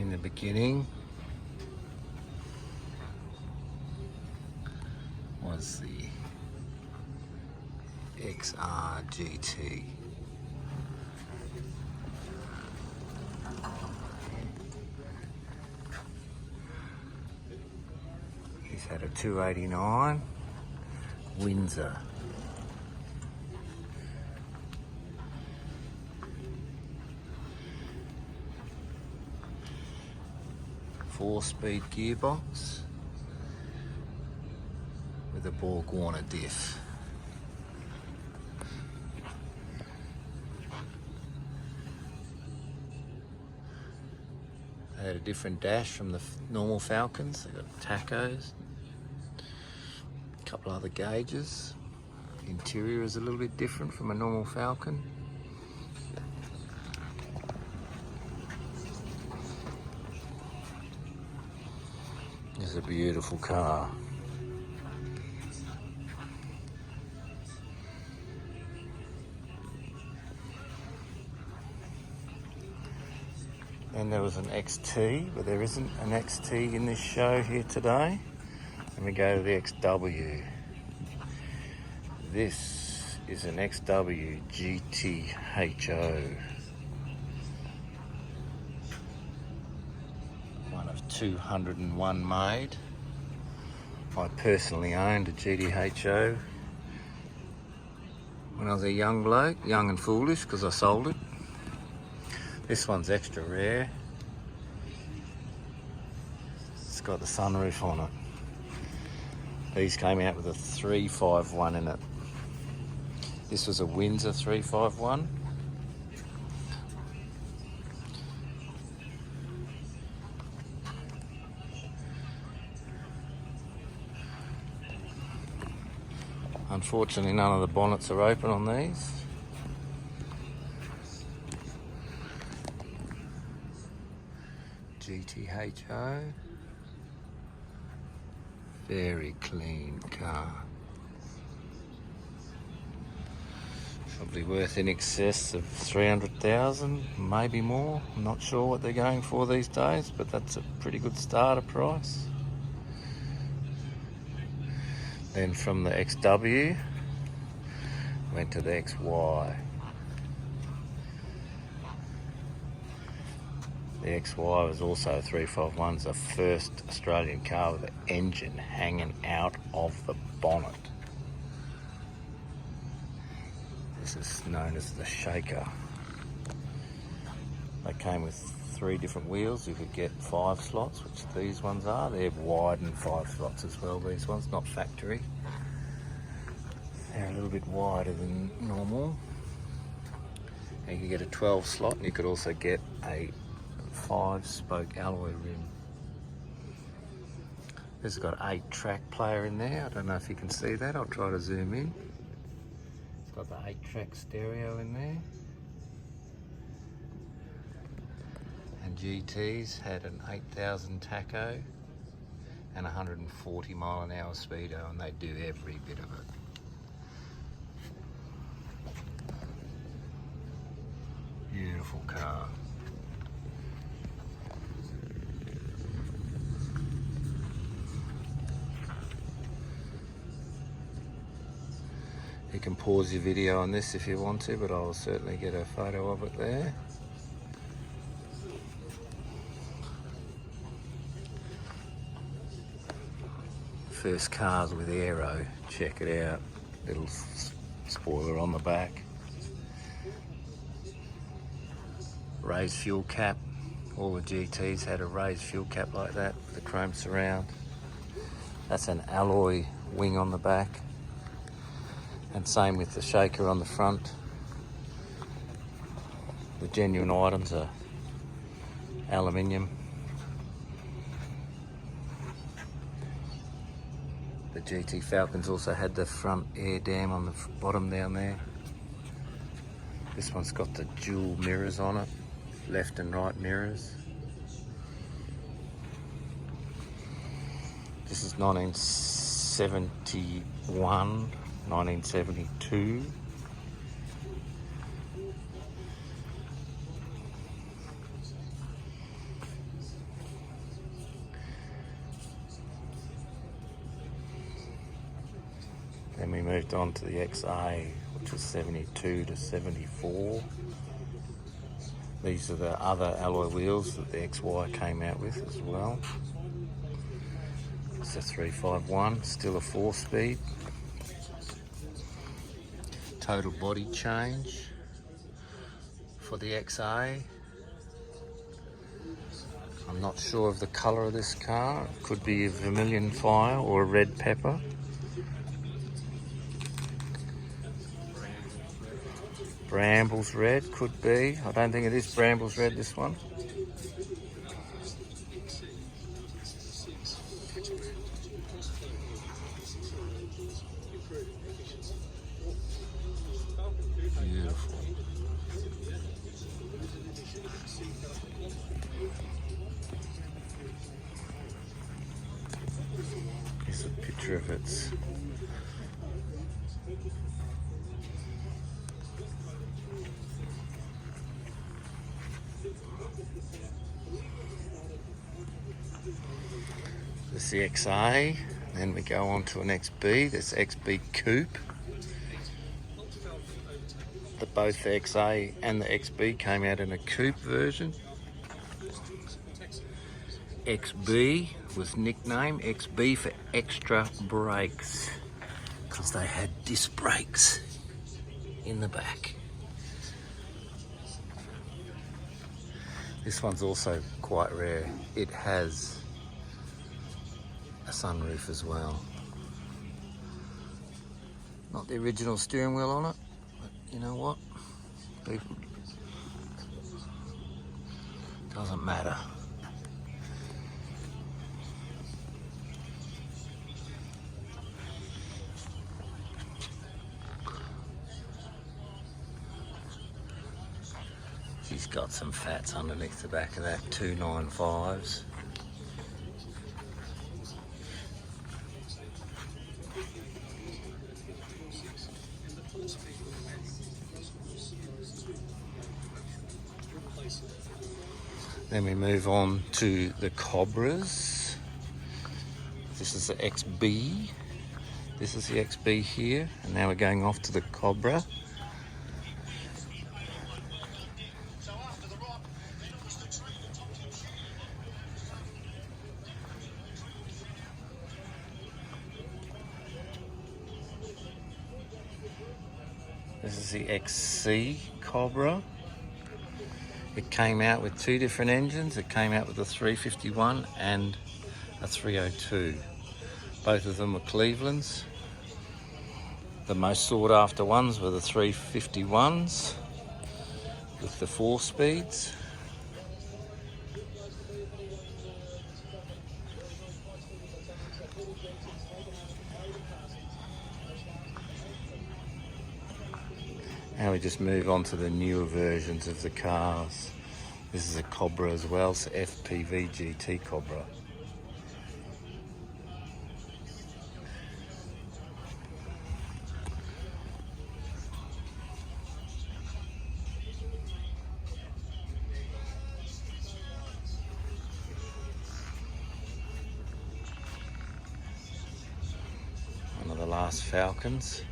in the beginning was the XR GT. He's had a 289 Windsor. Four-speed gearbox with a Borg Warner diff. They had a different dash from the normal Falcons. They got tacos, a couple other gauges. The interior is a little bit different from a normal Falcon. This is a beautiful car. And there was an XT, but there isn't an XT in this show here today. Let me go to the XW. This is an XW GTHO. One of 201 made. I personally owned a GTHO when I was a young bloke, young and foolish, because I sold it. This one's extra rare. It's got the sunroof on it. These came out with a 351 in it. This was a Windsor 351. Unfortunately, none of the bonnets are open on these. GTHO. Very clean car. Probably worth in excess of 300,000, maybe more. I'm not sure what they're going for these days, but that's a pretty good starter price. Then from the XW, went to the XY. The XY was also a 351. It's the first Australian car with the engine hanging out of the bonnet. This is known as the shaker. They came with 3 different wheels. You could get 5 slots, which these ones are. They're widened 5 slots as well, these ones, not factory. They're a little bit wider than normal. And you could get a 12 slot, and you could also get a 5-spoke alloy rim. This has got 8-track player in there. I don't know if you can see that. I'll try to zoom in. It's got the 8-track stereo in there. And GT's had an 8,000 tacho and 140 mile/hour speedo, and they do every bit of it. Beautiful car. You can pause your video on this if you want to, but I'll certainly get a photo of it there. First cars with aero, check it out. Little spoiler on the back. Raised fuel cap. All the GTs had a raised fuel cap like that with a chrome surround. That's an alloy wing on the back. And same with the shaker on the front. The genuine items are aluminium. The GT Falcons also had the front air dam on the bottom down there. This one's got the dual mirrors on it, left and right mirrors. This is 1971. 1972. moved on to the XA, which is 72 to 74. These are the other alloy wheels that the XY came out with as well. It's a 351, still a 4-speed. Total body change for the XA. I'm not sure of the colour of this car. It could be a vermilion fire or a red pepper. Brambles red could be. I don't think it is Brambles red, this one. Beautiful. Here's a picture of its this is the XA, then we go on to an XB. This XB Coupe. Both the XA and the XB came out in a coupe version. XB was nicknamed XB for extra brakes because they had disc brakes in the back. This one's also quite rare. It has a sunroof as well. Not the original steering wheel on it, but you know what? People, doesn't matter. She's got some fats underneath the back of that 295s. Then we move on to the Cobras. This is the XB. This is the XB here, and now we're going off to the Cobra. This is the XC Cobra. It came out with two different engines. It came out with a 351 and a 302. Both of them were Cleveland's. The most sought after ones were the 351s with the 4 speeds. Now we just move on to the newer versions of the cars. This is a Cobra as well, so FPV GT Cobra. One of the last Falcons.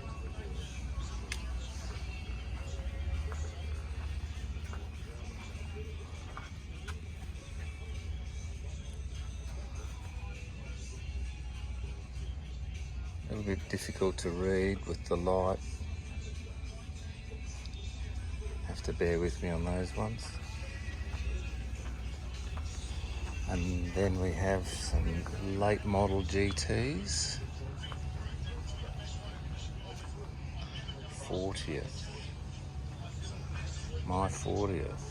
A little bit difficult to read with the light. Have to bear with me on those ones. And then we have some late model GTs. 40th. My 40th.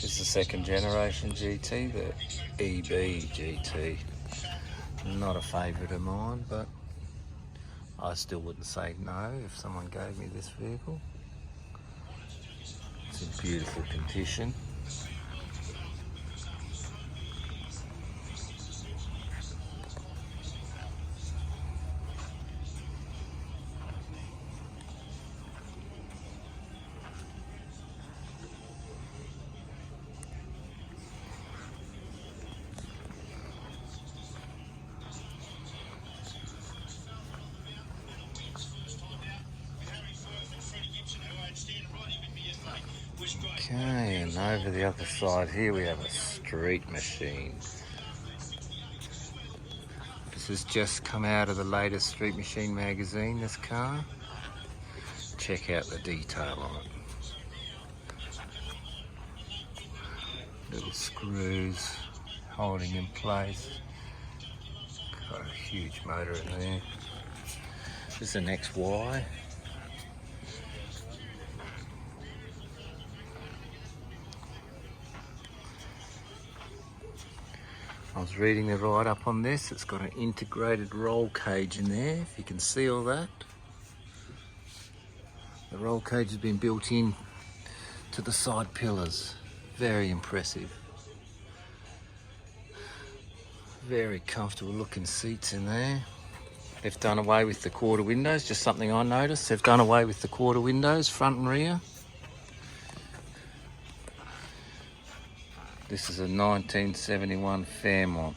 This is the second generation GT, the EB GT. Not a favourite of mine, but I still wouldn't say no if someone gave me this vehicle. It's in beautiful condition. Okay, and over the other side here we have a street machine. This has just come out of the latest Street Machine magazine, this car. Check out the detail on it. Little screws holding in place. Got a huge motor in there. This is an XY. I was reading the write-up on this. It's got an integrated roll cage in there, if you can see all that. The roll cage has been built in to the side pillars. Very impressive. Very comfortable looking seats in there. They've done away with the quarter windows, just something I noticed. They've done away with the quarter windows, front and rear. This is a 1971 Fairmont.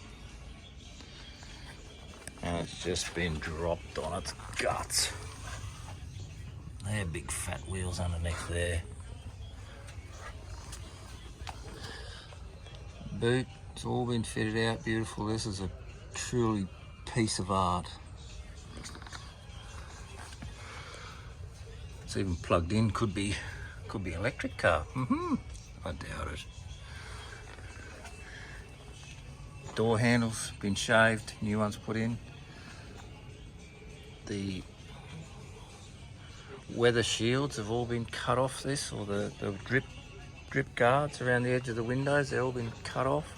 And it's just been dropped on its guts. They're big fat wheels underneath there. Boot, it's all been fitted out, beautiful. This is a truly piece of art. It's even plugged in, could be electric car. I doubt it. Door handles been shaved, new ones put in. The weather shields have all been cut off this, or the drip guards around the edge of the windows, they've all been cut off.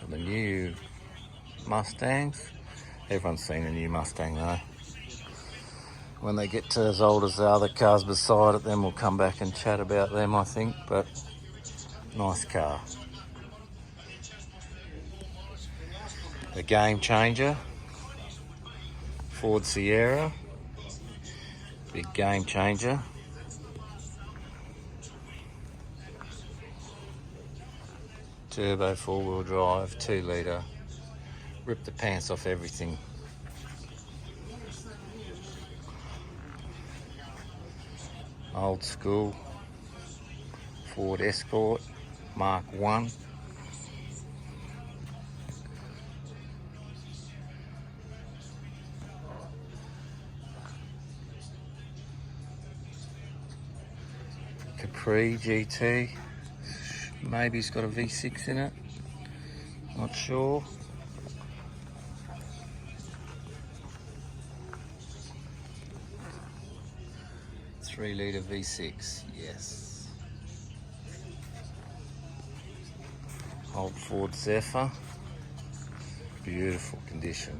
The new Mustangs. Everyone's seen a new Mustang though. When they get to as old as the other cars beside it, then we'll come back and chat about them, I think, but nice car. The Game Changer, Ford Sierra, big Game Changer. Turbo 4-wheel drive, 2 litre, rip the pants off everything. Old school Ford Escort Mark 1. Capri GT. Maybe it's got a V6 in it, not sure. Three-litre V6, yes. Old Ford Zephyr, beautiful condition.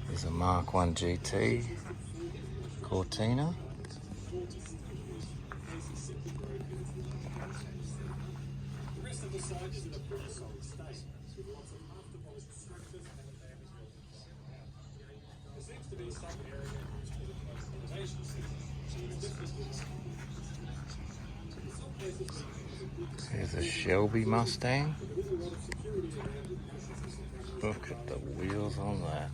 There's a Mark 1 GT Cortina. There's a Shelby Mustang. Look at the wheels on that.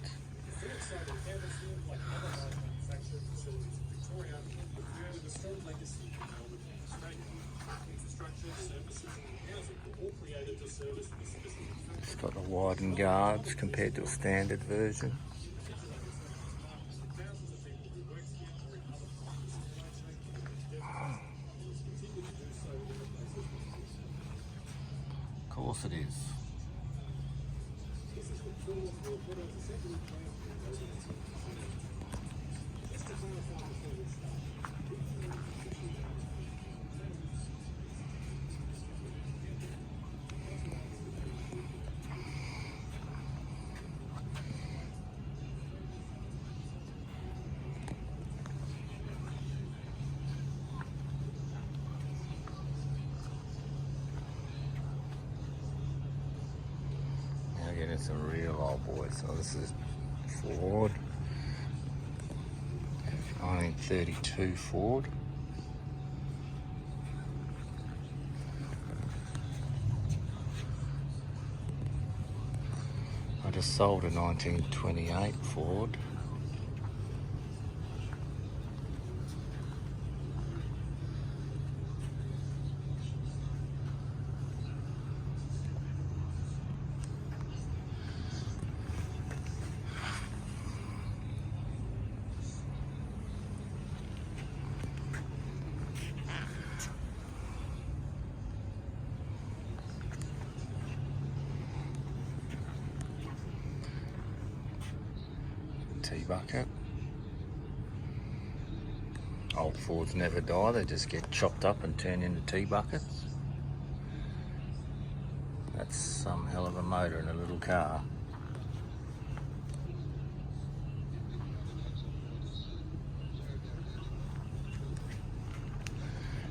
It's got the widened guards compared to a standard version. Of course it is. Getting some real old boys. So this is Ford, 1932 Ford. I just sold a 1928 Ford. Tea bucket. Old Fords never die, they just get chopped up and turned into tea buckets. That's some hell of a motor in a little car.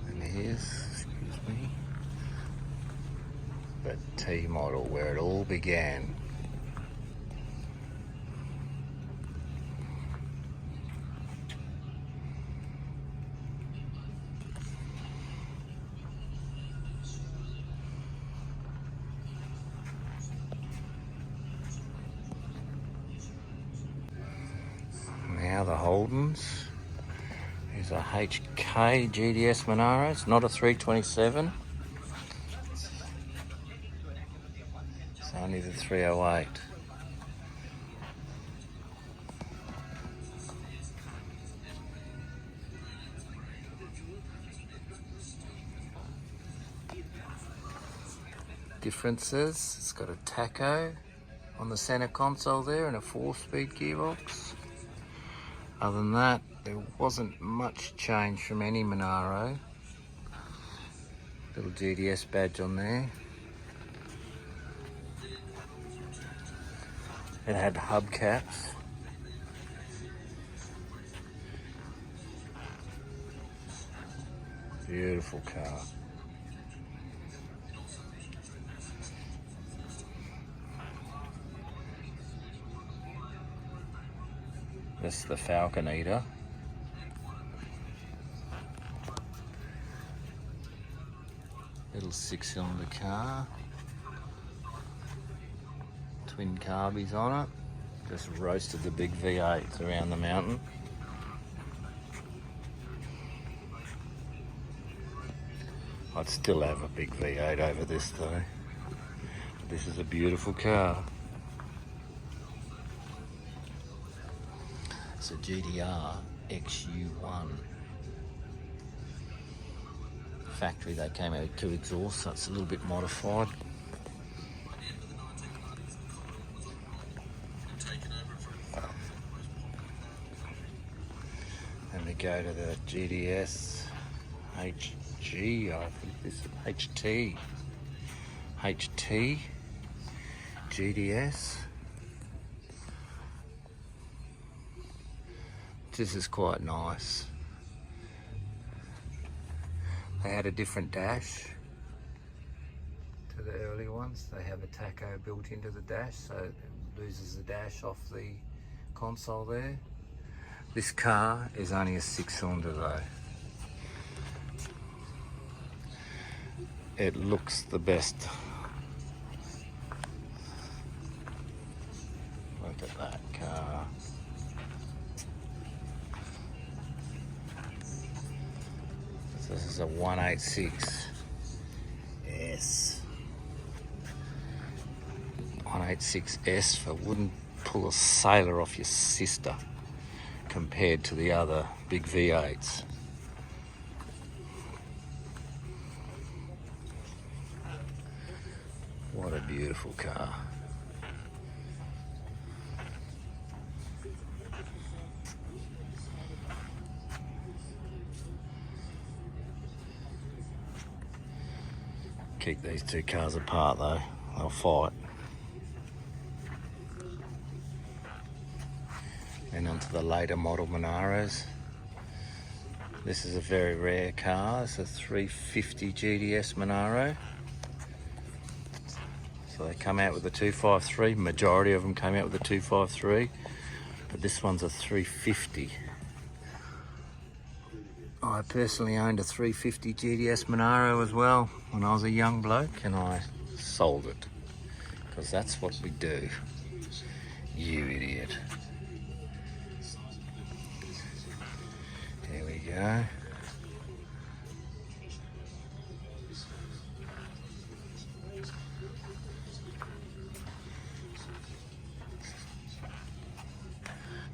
And here's, excuse me, the T model where it all began. Now the Holdens. Here's a HK GDS Manaro. It's not a 327. It's only the 308. Differences. It's got a tacho on the center console there and a 4-speed gearbox. Other than that, there wasn't much change from any Manaro. Little GDS badge on there. It had hubcaps. Beautiful car. This is the Falcon Eater. Little 6-cylinder car. Twin carbies on it. Just roasted the big V8s around the mountain. I'd still have a big V8 over this though. This is a beautiful car. It's a GDR XU1. Factory, they came out with 2 exhausts, so it's a little bit modified. And we go to the GDS HG, I think this is HT GDS. This is quite nice. They had a different dash to the early ones. They have a tacho built into the dash, so it loses the dash off the console there. This car is only a 6-cylinder though. it looks the best. Look at that car. This is a 186S. 186S for wouldn't pull a sailor off your sister compared to the other big V8s. What a beautiful car. Keep these two cars apart though, they'll fight. And onto the later model Manaros. This is a very rare car. It's a 350 GDS Manaro. So they come out with the 253. Majority of them came out with the 253, but this one's a 350. I personally owned a 350 GDS Manaro as well when I was a young bloke, and I sold it because that's what we do. You idiot. There we go.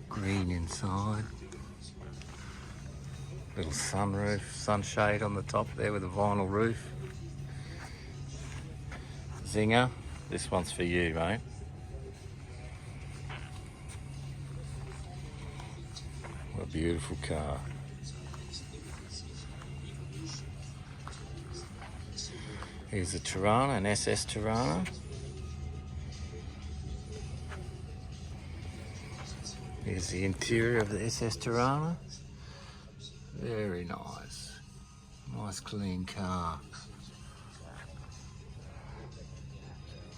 Green inside. Little sunroof, sunshade on the top there with a vinyl roof. Zinger, this one's for you, mate. What a beautiful car. Here's a Tirana, an SS Tirana. Here's the interior of the SS Tirana. Very nice. Nice clean car.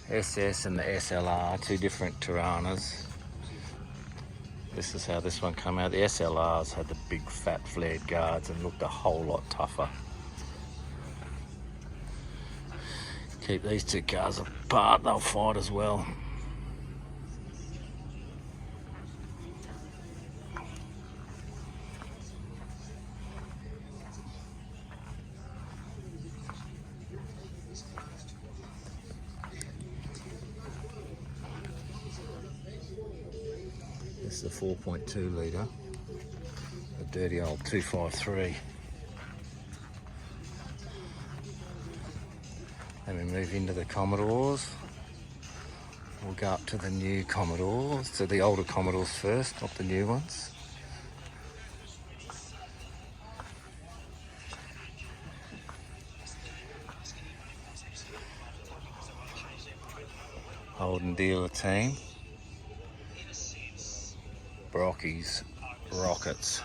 SS and the SLR, two different Tiranas. This is how this one came out. The SLRs had the big fat flared guards and looked a whole lot tougher. Keep these two cars apart, they'll fight as well. This is a 4.2 litre, a dirty old 253. Then we move into the Commodores. We'll go up to the new Commodores, to the older Commodores first, not the new ones. Holden dealer team. Brockies, Rockets.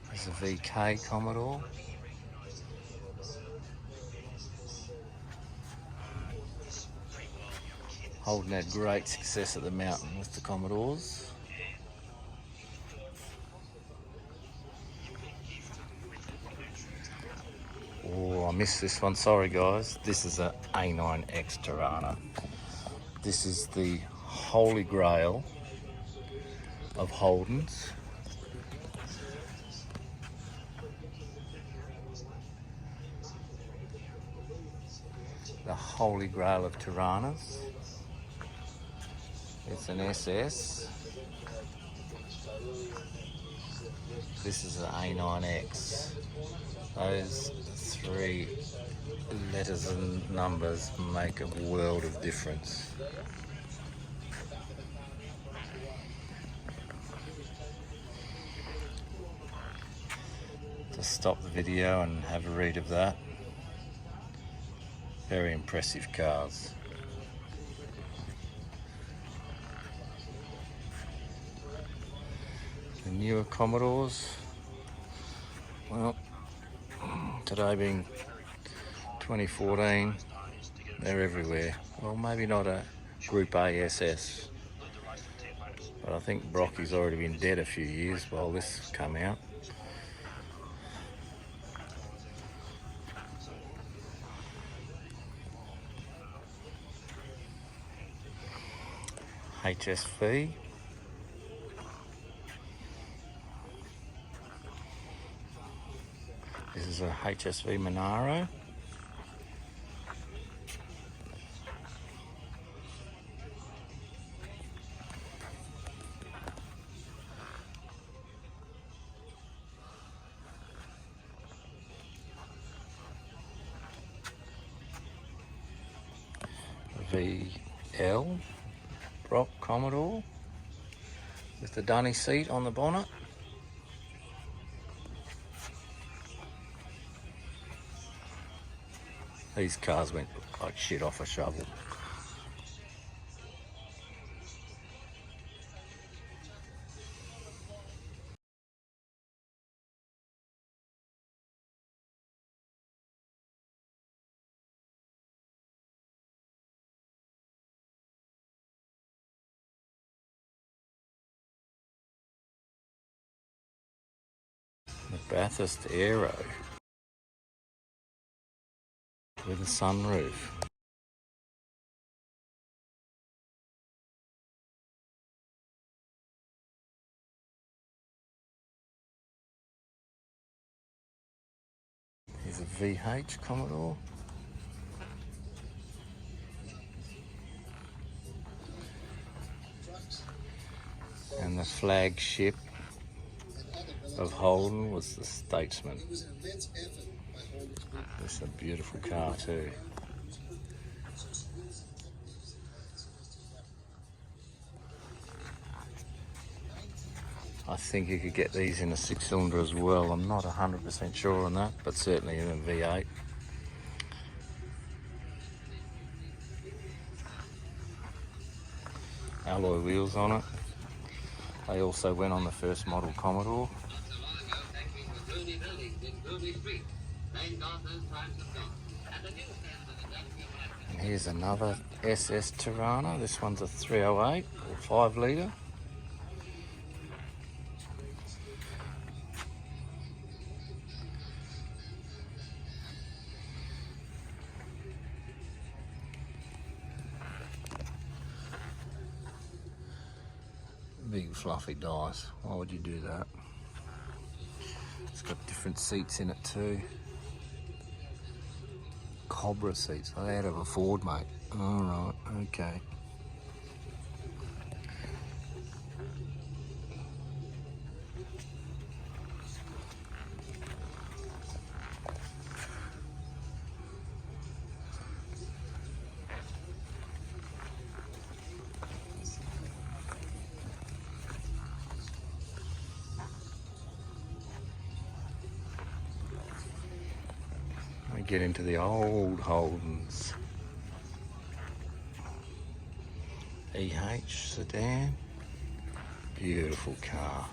There's a VK Commodore. Holden had great success at the mountain with the Commodores. Oh, I missed this one, sorry guys. This is a A9X Tirana. This is the holy grail of Holdens. The holy grail of Tiranas. It's an SS. This is an A9X. Those three letters and numbers make a world of difference. Just stop the video and have a read of that. Very impressive cars. The newer Commodores, well, today being 2014, they're everywhere. Well, maybe not a Group A SS, but I think Brocky's already been dead a few years while this come out. HSV. This is a HSV Manaro. VL Brock Commodore with the dunny seat on the bonnet. These cars went like shit off a shovel. The Bathurst Aero with a sunroof. Here's a VH Commodore. And the flagship of Holden was the Statesman. This is a beautiful car too. I think you could get these in a 6-cylinder as well. I'm not 100% sure on that, but certainly in a V8. Alloy wheels on it. They also went on the first model Commodore. And here's another SS Tirana. This one's a 308 or 5 litre. Big fluffy dice. Why would you do that? It's got different seats in it too. Cobra seats. Oh, they had a Ford, mate. All right, okay. We get into the old Holdens. EH sedan. Beautiful car.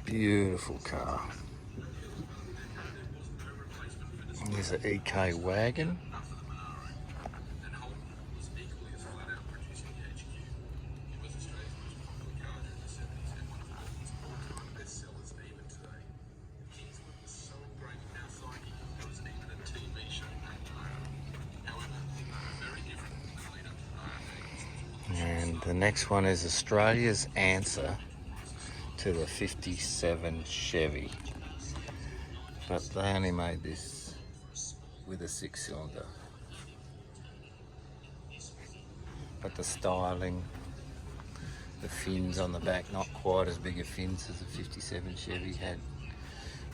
Beautiful car. There's an EK wagon. And the next one is Australia's answer to the 57 Chevy. But they only made this with a 6-cylinder. But the styling, the fins on the back, not quite as big a fins as the 57 Chevy had.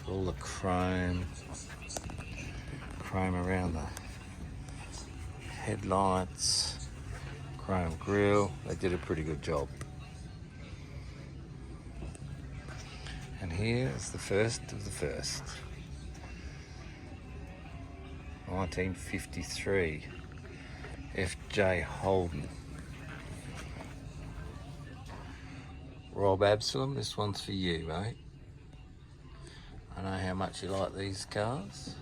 All the chrome around the headlights, chrome grille. They did a pretty good job. And here is the first of the first. 1953 FJ Holden. Rob Absalom, this one's for you, mate. I know how much you like these cars.